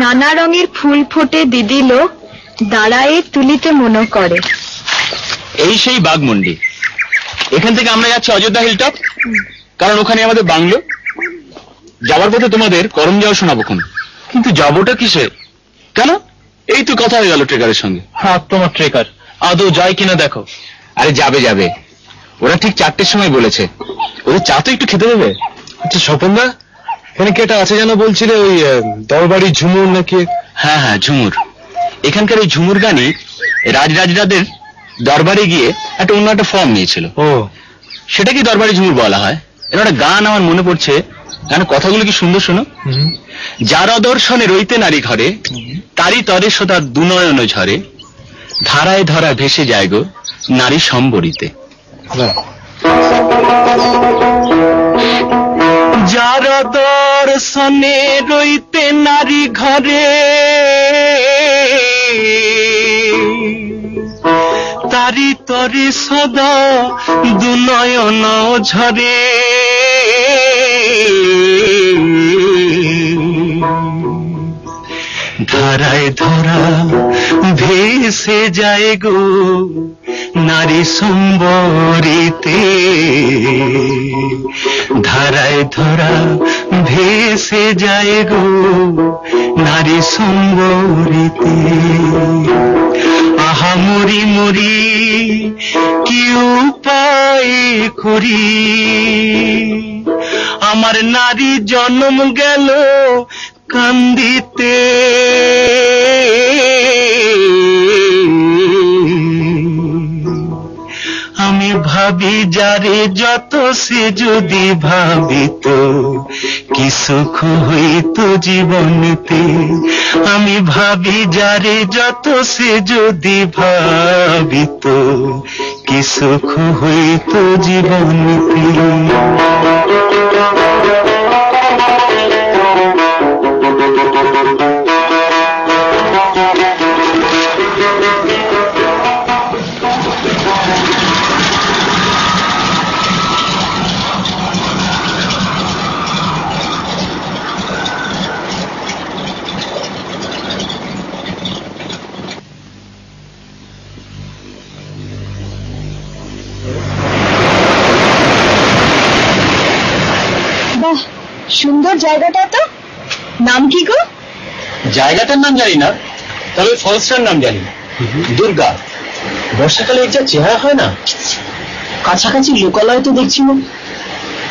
নানা রঙের ফুল ফোটে দিদিল, দাঁড়ায়ে তুলিতে মনে করে। এই সেই বাঘমুন্ডি। এখান থেকে আমরা যাচ্ছি অযোধ্যা হিলটপ, কারণ ওখানে আমাদের বাংলো। যাওয়ার পথে তোমাদের করম যাওয়া শোনাবো। কিন্তু যাবোটা কিসে? কেন? এই তো কথা হয়ে গেল ট্রেকারের সঙ্গে। হ্যাঁ, তোমার ট্রেকার আদৌ যায় কিনা দেখো। আরে যাবে যাবে, ওরা ঠিক 4টের সময় বলেছে। ওদের চা তো একটু খেতে দেবে। আচ্ছা স্বপনদা, এখানে কি একটা আছে যেন বলছিলে, ওই দরবারি ঝুমুর নাকি? হ্যাঁ হ্যাঁ, ঝুমুর। এখানকার এই ঝুমুর গানই রাজরাজরাদের দরবারে গিয়ে একটা অন্য একটা ফর্ম নিয়েছিল। ও, সেটাকে দরবারি ঝুমুর বলা হয়। এর একটা গান আমার মনে পড়ছে, গানের কথাগুলো কি সুন্দর শোনো। যার দর্শনে রইতে নারী ঘরে, তারই তরে সদা দুনয়ন ঝরে, ধারায় ধরা ভেসে যায় গো নারী সম্বরিতে। যার দর্শনে রইতে নারী ঘরে, তারি তরে সদা দুনয়ন ঝরে, ধারায় ধরা ভেসে যায় গো নারী সম্বরিতে, ধারায় ধরা ভেসে যায় গো নারী সম্বরিতে। আহা মরি মরি কি উপায় করি, আমার নারী জন্ম গেল কান্দিতে। আমি ভাবি যারে যত, সে যদি ভাবিত কি সুখ হইত জীবনেতে। আমি ভাবি যারে যত, সে যদি ভাবিত কি সুখ হইত জীবনেতে। সুন্দর জায়গাটা তো। নাম কি গো? জায়গাটার নাম জানি না, তবে ফলসটার নাম জানি। দুর্গা। বর্ষাকালে এর যা চেহারা হয় না। কাছাকাছি লোকালয় তো দেখছি না,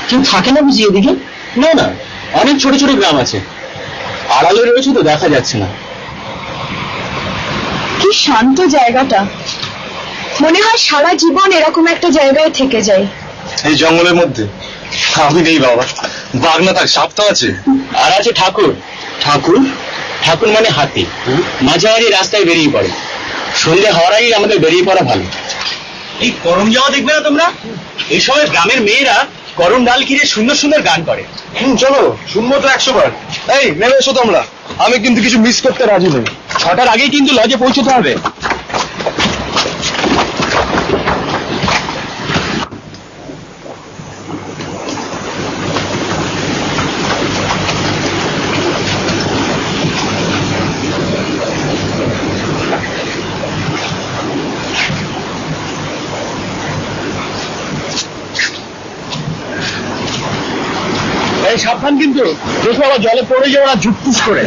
কেউ থাকে না বুঝি এদিকে? না না, অনেক ছোট ছোট গ্রাম আছে, আড়ালে রয়েছে তো দেখা যাচ্ছে না। কি শান্ত জায়গাটা, মনে হয় সারা জীবন এরকম একটা জায়গায় থেকে যায়। এই জঙ্গলের মধ্যে আমি নেই বাবা, বাঘ না থাক সাপ তো আছে। আর আছে ঠাকুর। ঠাকুর? ঠাকুর মানে হাতি। মাঝে মাঝে রাস্তায় বেরিয়ে পড়ে, সন্ধ্যে হওয়ার আগেই আমাদের বেরিয়ে পড়া ভালো। এই করম যাওয়া দেখবে না তোমরা? এই সময় গ্রামের মেয়েরা করম ডাল ঘিরে সুন্দর সুন্দর গান করে। চলো, শুনবো তো 100 বার। এই নেমে এসো তোমরা, আমি কিন্তু কিছু মিস করতে রাজি নই। 6টার আগেই কিন্তু লজে পৌঁছতে হবে। সাবধান কিন্তু, দেখো আবার জলে পড়ে যাওয়া ঝুটপুস করে।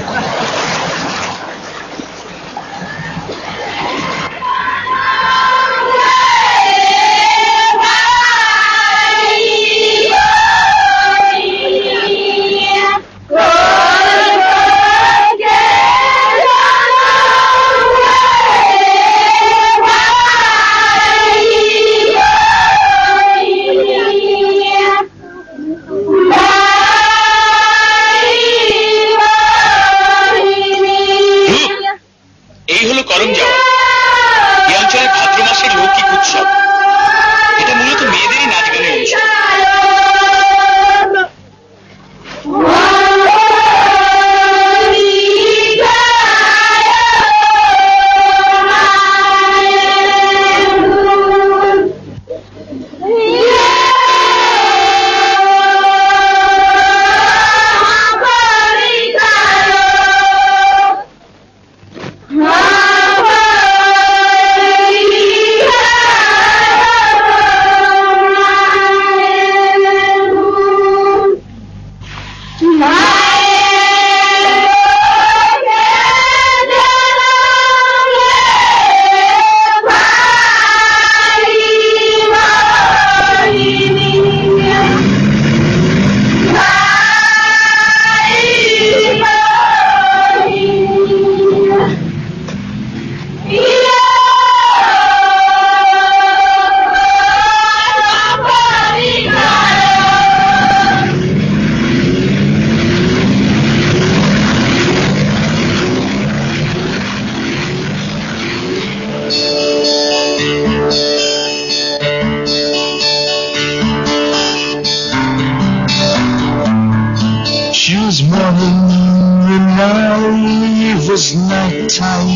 was night time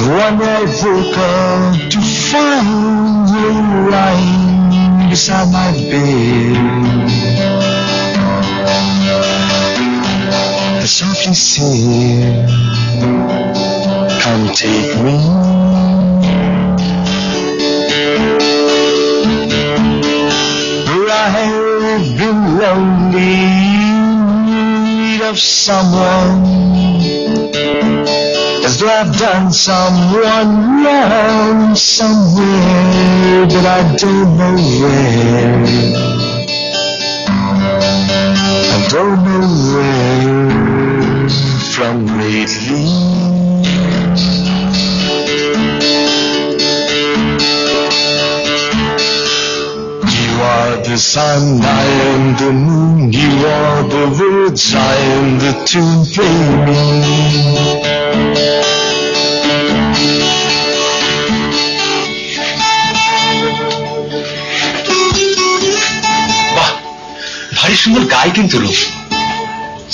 when I woke up to find you lying beside my bed. I softly said, come take me. I've been lonely, in need of someone, as though I've done someone wrong somewhere, but I don't know where. I don't know where from lately. You are the sun, I am the moon. You are the words, I am the tune. Play me. বাহ, ভারী সুন্দর গায় কিন্তু রূপ,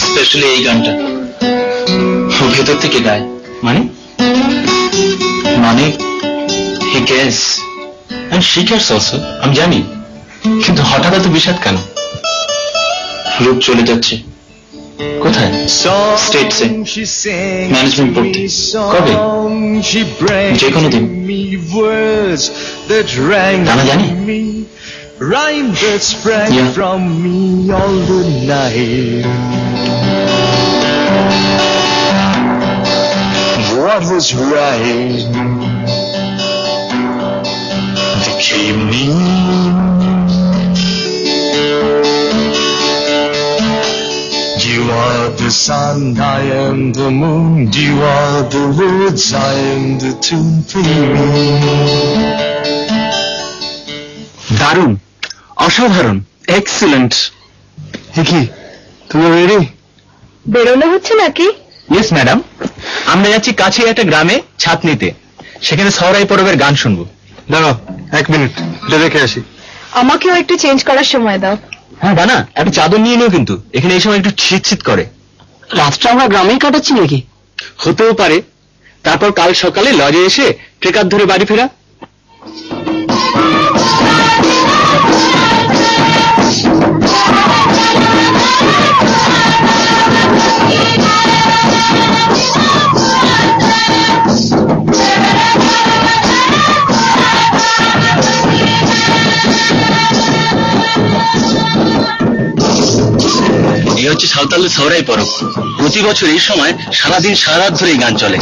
specially এই গানটা ও ভেতর থেকে গায়। মানে he cares and she cares also, আমি জানি, কিন্তু হঠাৎ এত বিষাদ কেন? রূপ চলে যাচ্ছে কোথায়? স্টেটসে ম্যানেজমেন্ট পড়তে। কবে? যে কোনো দিন। জানা জানি? Rhyme that sprang from me all the night. What was right became me. You are the sun, I am the moon. You are the words, I am the tune. Play me. দারুণ, অসাধারণ, excellent. কি তুমি ready? বেরোনো হচ্ছে নাকি? Yes madam, আমরা যাচ্ছি কাছে একটা গ্রামে ছাদ নিতে, সেখানে সহরাই পরবের গান শুনবো। দাঁড়াও 1 মিনিট, এটা দেখে আসি। আমাকেও একটু চেঞ্জ করার সময় দাও। হ্যাঁ বানা, একটা চাদর নিয়ে নিও, কিন্তু এখানে এই সময় একটু শীত শীত করে। রাতটা আমরা গ্রামেই কাটাচ্ছি নাকি? হতেও পারে, তারপর কাল সকালে লজে এসে ট্রেকার ধরে বাড়ি ফেরা। এই হচ্ছে সাঁওতালের সহরাই পরব। প্রতি বছর এই সময় সারাদিন সারা রাত ধরে এই গান চলে।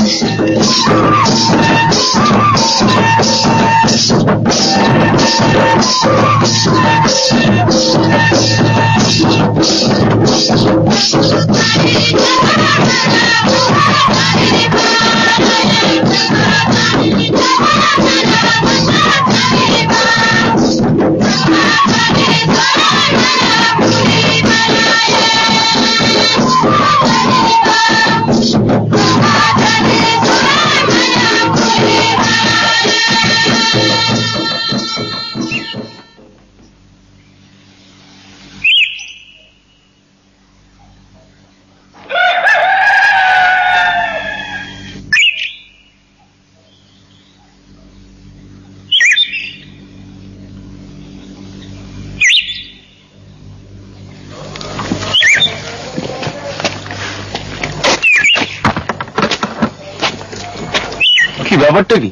কি ব্যাপারটা কি?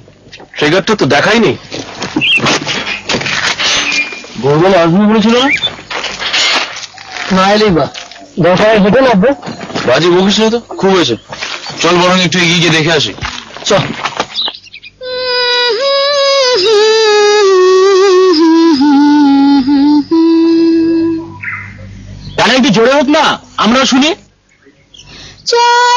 ট্রিগারটা তো দেখাই নেই। গৌরব আসবে বলেছিল না? না এলেই বা 10 টাকায় হেঁটে নামবো। বাজি বকিস না তো, খুব হয়েছে। চল বরং একটু এগিয়ে গিয়ে দেখে আসি। চল। তাহলে একটু জোরে হোক না, আমরা শুনি। চল